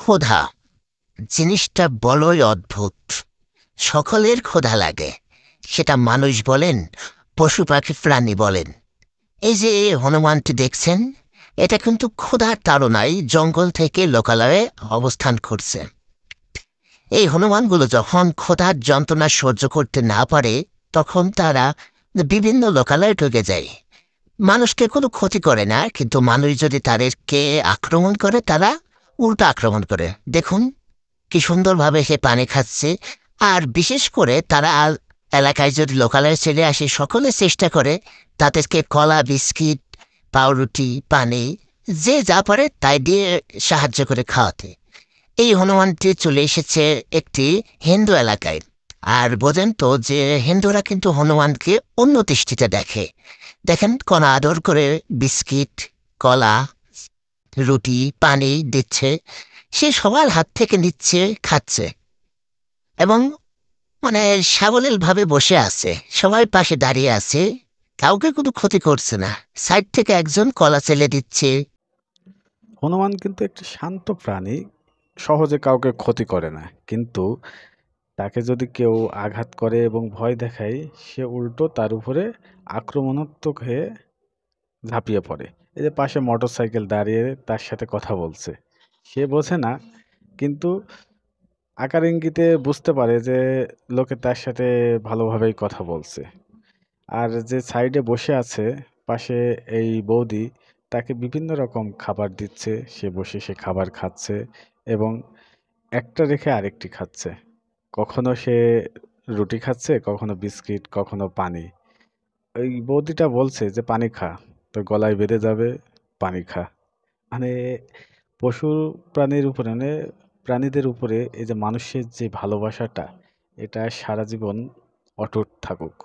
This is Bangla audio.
ক্ষুধা জিনিসটা বড়ই অদ্ভুত। সকলের ক্ষুধা লাগে, সেটা মানুষ বলেন, পশু পাখি প্রাণী বলেন। এই যে হনুমানটি দেখছেন, এটা কিন্তু ক্ষুধার তাড়নায় জঙ্গল থেকে লোকালয়ে অবস্থান করছে। এই হনুমানগুলো যখন ক্ষুধার যন্ত্রণা সহ্য করতে না পারে, তখন তারা বিভিন্ন লোকালয়ে ঢুকে যায়। মানুষকে কোনো ক্ষতি করে না, কিন্তু মানুষ যদি তাদেরকে আক্রমণ করে, তারা উল্টো আক্রমণ করে। দেখুন কি সুন্দরভাবে সে পানি খাচ্ছে। আর বিশেষ করে তারা এলাকায় যদি লোকালয়ে চলে আসে, সকলে চেষ্টা করে তাদেরকে কলা, বিস্কিট, পাউরুটি, পানি, যে যা পারে তাই দিয়ে সাহায্য করে খাওয়াতে। এই হনুমানটি চলে এসেছে একটি হিন্দু এলাকায়। আর বোঝেন তো যে হিন্দুরা কিন্তু হনুমানকে অন্য দৃষ্টিতে দেখে। দেখেন কোন আদর করে বিস্কিট, কলা, রুটি, পানি দিচ্ছে। সে সবার হাত থেকে নিচ্ছে, খাচ্ছে এবং মানে সাবলীল ভাবে বসে আছে। সবাই পাশে দাঁড়িয়ে আছে, কাউকে কোনো ক্ষতি করছে না। সাইড থেকে একজন কলা চেলে দিচ্ছে। হনুমান কিন্তু একটি শান্ত প্রাণী, সহজে কাউকে ক্ষতি করে না। কিন্তু তাকে যদি কেউ আঘাত করে এবং ভয় দেখায়, সে উল্টো তার উপরে আক্রমণাত্মক হয়ে ঝাঁপিয়ে পড়ে। এই যে পাশে মোটরসাইকেল দাঁড়িয়ে তার সাথে কথা বলছে, সে বোঝে না, কিন্তু আকার ইঙ্গিতে বুঝতে পারে যে লোকে তার সাথে ভালোভাবেই কথা বলছে। আর যে সাইডে বসে আছে পাশে, এই বৌদি তাকে বিভিন্ন রকম খাবার দিচ্ছে, সে বসে সে খাবার খাচ্ছে এবং একটা রেখে আরেকটি খাচ্ছে। কখনো সে রুটি খাচ্ছে, কখনো বিস্কিট, কখনো পানি। ওই বৌদিটা বলছে যে পানি খা, তোর গলায় বেঁধে যাবে, পানি খা। মানে পশু প্রাণীর উপরে, মানে প্রাণীদের উপরে এই যে মানুষের যে ভালোবাসাটা, এটা সারা জীবন অটুট থাকুক।